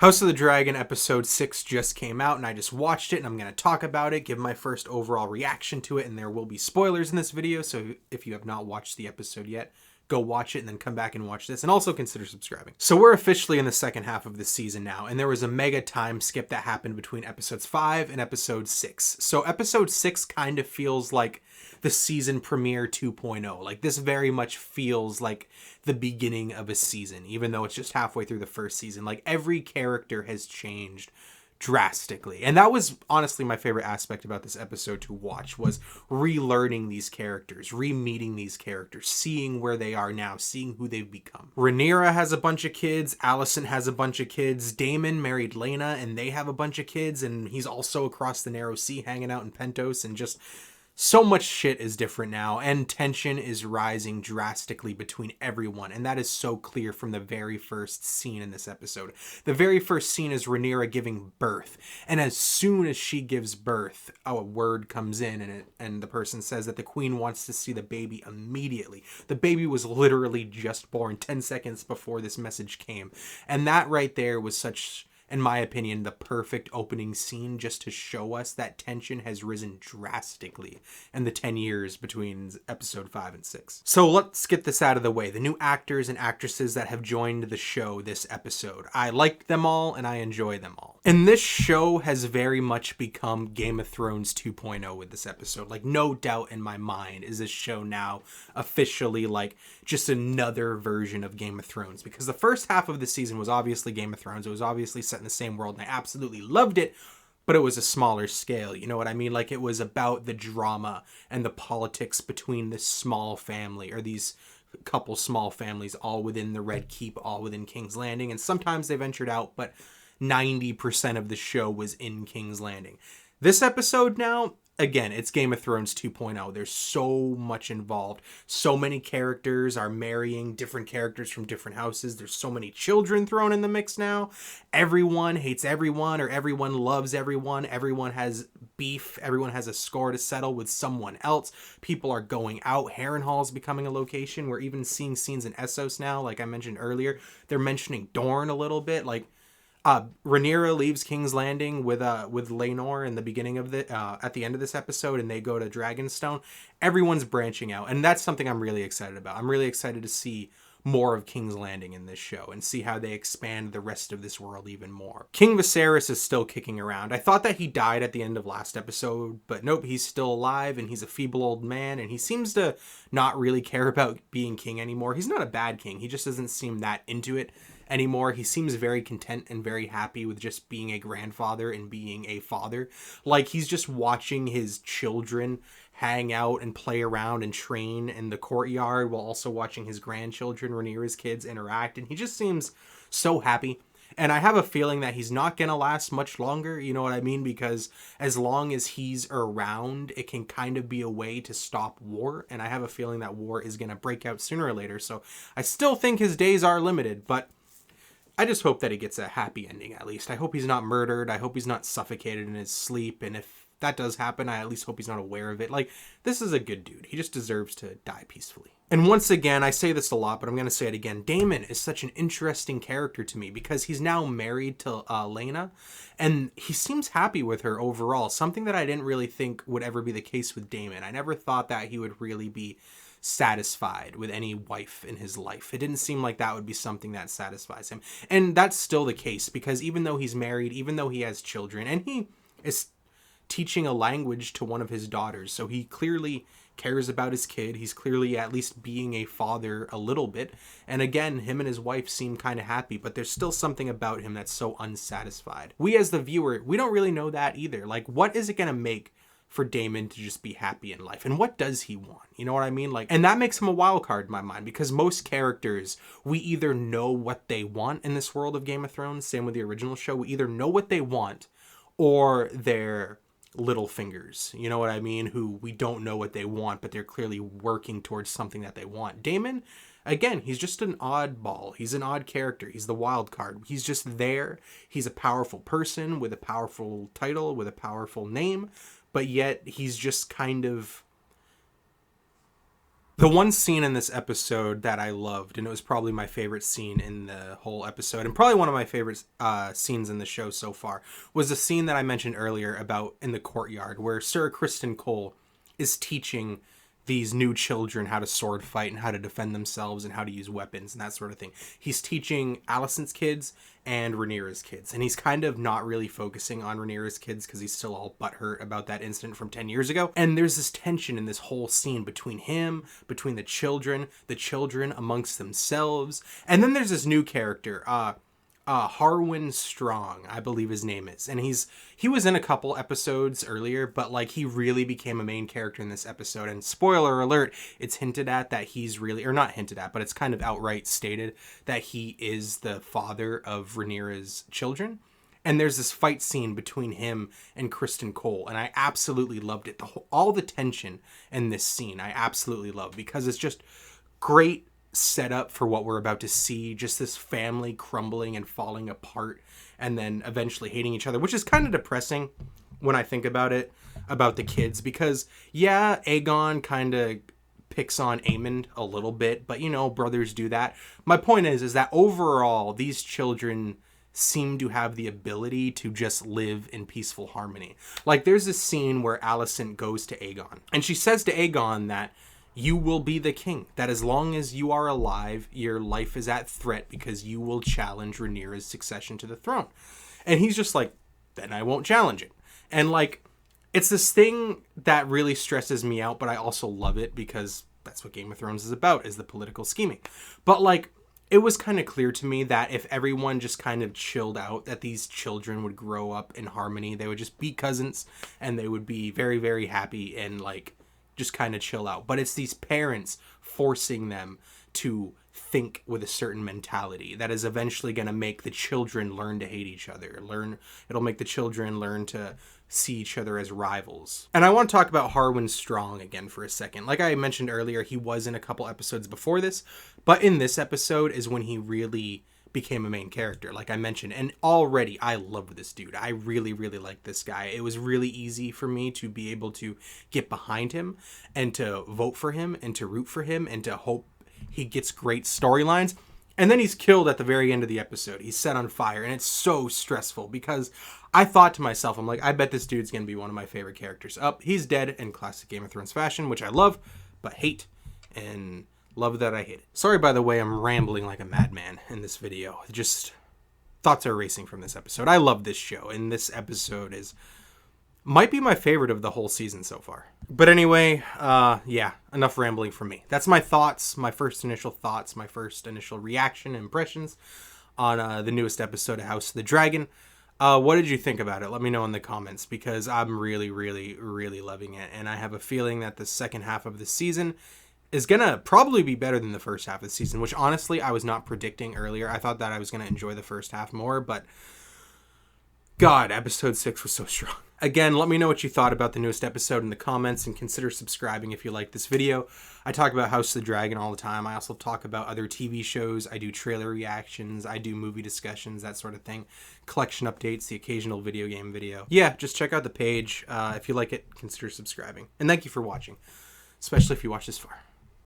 House of the Dragon episode 6 just came out and I just watched it and I'm going to talk about it, give my first overall reaction to it, and there will be spoilers in this video, so if you have not watched the episode yet, go watch it and then come back and watch this, and also consider subscribing. So we're officially in the second half of this season now, and there was a mega time skip that happened between episodes 5 and episode 6. So episode 6 kind of feels like the season premiere 2.0. Like, this very much feels like the beginning of a season, even though it's just halfway through the first season. Like, every character has changed drastically, and that was honestly my favorite aspect about this episode to watch, was relearning these characters, re-meeting these characters, seeing where they are now, seeing who they've become. Rhaenyra has a bunch of kids, Alicent has a bunch of kids, Daemon married Laena and they have a bunch of kids, and he's also across the Narrow Sea hanging out in Pentos, and just so much shit is different now, and tension is rising drastically between everyone, and that is so clear from the very first scene in this episode. The very first scene is Rhaenyra giving birth, and as soon as she gives birth, a word comes in, and the person says that the queen wants to see the baby immediately. The baby was literally just born 10 seconds before this message came, and that right there was such, in my opinion, the perfect opening scene, just to show us that tension has risen drastically in the 10 years between episode 5 and 6. So let's get this out of the way. The new actors and actresses that have joined the show this episode, I like them all and I enjoy them all. And this show has very much become Game of Thrones 2.0 with this episode. Like, no doubt in my mind is this show now officially like just another version of Game of Thrones, because the first half of the season was obviously Game of Thrones. It was obviously set in the same world and I absolutely loved it, but it was a smaller scale. You know what I mean? Like, it was about the drama and the politics between this small family, or these couple small families, all within the Red Keep, all within King's Landing, and sometimes they ventured out, but 90% of the show was in King's Landing. This episode now, again, it's Game of Thrones 2.0. There's so much involved. So many characters are marrying different characters from different houses. There's so many children thrown in the mix now. Everyone hates everyone, or everyone loves everyone. Everyone has beef. Everyone has a score to settle with someone else. People are going out. Harrenhal is becoming a location. We're even seeing scenes in Essos now, like I mentioned earlier. They're mentioning Dorne a little bit. Like, Rhaenyra leaves King's Landing with Laenor in the beginning of at the end of this episode, and they go to Dragonstone. Everyone's branching out, and that's something I'm really excited about. I'm really excited to see more of King's Landing in this show and see how they expand the rest of this world even more. King Viserys is still kicking around. I thought that he died at the end of last episode, but nope, he's still alive, and he's a feeble old man, and he seems to not really care about being king anymore. He's not a bad king. He just doesn't seem that into it anymore. He seems very content and very happy with just being a grandfather and being a father. Like, he's just watching his children hang out and play around and train in the courtyard, while also watching his grandchildren, Rhaenyra's kids, interact, and he just seems so happy. And I have a feeling that he's not gonna last much longer, you know what I mean? Because as long as he's around, it can kind of be a way to stop war, and I have a feeling that war is gonna break out sooner or later. So I still think his days are limited, but I just hope that he gets a happy ending, at least. I hope he's not murdered. I hope he's not suffocated in his sleep. And if that does happen, I at least hope he's not aware of it. Like, this is a good dude. He just deserves to die peacefully. And once again, I say this a lot, but I'm going to say it again. Daemon is such an interesting character to me, because he's now married to Laena, and he seems happy with her overall. Something that I didn't really think would ever be the case with Daemon. I never thought that he would really be satisfied with any wife in his life. It didn't seem like that would be something that satisfies him. And that's still the case, because even though he's married, even though he has children, and he is teaching a language to one of his daughters, so he clearly cares about his kid. He's clearly at least being a father a little bit. And again, him and his wife seem kind of happy, but there's still something about him that's so unsatisfied. We as the viewer, we don't really know that either. Like, what is it going to make for Daemon to just be happy in life? And what does he want? You know what I mean? Like, and that makes him a wild card in my mind, because most characters, we either know what they want in this world of Game of Thrones, same with the original show, we either know what they want, or they're little fingers, you know what I mean, who we don't know what they want, but they're clearly working towards something that they want. Daemon, again, he's just an oddball. He's an odd character. He's the wild card. He's just there. He's a powerful person with a powerful title, with a powerful name, but yet he's just kind of The one scene in this episode that I loved, and it was probably my favorite scene in the whole episode, and probably one of my favorite scenes in the show so far, was the scene that I mentioned earlier about in the courtyard, where Sir Criston Cole is teaching these new children how to sword fight and how to defend themselves and how to use weapons and that sort of thing. He's teaching Alicent's kids and Rhaenyra's kids, and he's kind of not really focusing on Rhaenyra's kids because he's still all butthurt about that incident from 10 years ago. And there's this tension in this whole scene between him, between the children amongst themselves, and then there's this new character, Harwin Strong, I believe his name is. And he was in a couple episodes earlier, but like he really became a main character in this episode. And spoiler alert, it's hinted at that he's really, or not hinted at, but it's kind of outright stated that he is the father of Rhaenyra's children. And there's this fight scene between him and Criston Cole, and I absolutely loved it. All the tension in this scene, I absolutely love, because it's just great set up for what we're about to see, just this family crumbling and falling apart and then eventually hating each other, which is kind of depressing when I think about it, about the kids, because yeah, Aegon kind of picks on Aemond a little bit, but you know, brothers do that. My point is that overall these children seem to have the ability to just live in peaceful harmony. Like there's this scene where Alicent goes to Aegon and she says to Aegon that you will be the king, that as long as you are alive, your life is at threat because you will challenge Rhaenyra's succession to the throne. And he's just like, then I won't challenge it. And like, it's this thing that really stresses me out, but I also love it because that's what Game of Thrones is about, is the political scheming. But like, it was kind of clear to me that if everyone just kind of chilled out, that these children would grow up in harmony. They would just be cousins and they would be very, very happy and like, just kind of chill out. But it's these parents forcing them to think with a certain mentality that is eventually going to make the children learn to hate each other. It'll make the children learn to see each other as rivals. And I want to talk about Harwin Strong again for a second. Like I mentioned earlier, he was in a couple episodes before this, but in this episode is when he really became a main character, like I mentioned. And already I love this dude. I really, really like this guy. It was really easy for me to be able to get behind him and to vote for him and to root for him and to hope he gets great storylines. And then he's killed at the very end of the episode. He's set on fire, and it's so stressful because I thought to myself, I'm like, I bet this dude's going to be one of my favorite characters. He's dead in classic Game of Thrones fashion, which I love, but hate, and love that I hate it. Sorry, by the way, I'm rambling like a madman in this video. Just thoughts are racing from this episode. I love this show, and this episode might be my favorite of the whole season so far. But anyway, yeah, enough rambling from me. That's my thoughts, my first initial reaction and impressions on the newest episode of House of the Dragon. What did you think about it? Let me know in the comments, because I'm really, really, really loving it. And I have a feeling that the second half of the season is going to probably be better than the first half of the season, which honestly I was not predicting earlier. I thought that I was going to enjoy the first half more, but God, episode 6 was so strong. Again, let me know what you thought about the newest episode in the comments, and consider subscribing if you like this video. I talk about House of the Dragon all the time. I also talk about other TV shows. I do trailer reactions. I do movie discussions, that sort of thing. Collection updates, the occasional video game video. Yeah, just check out the page. If you like it, consider subscribing. And thank you for watching, especially if you watch this far.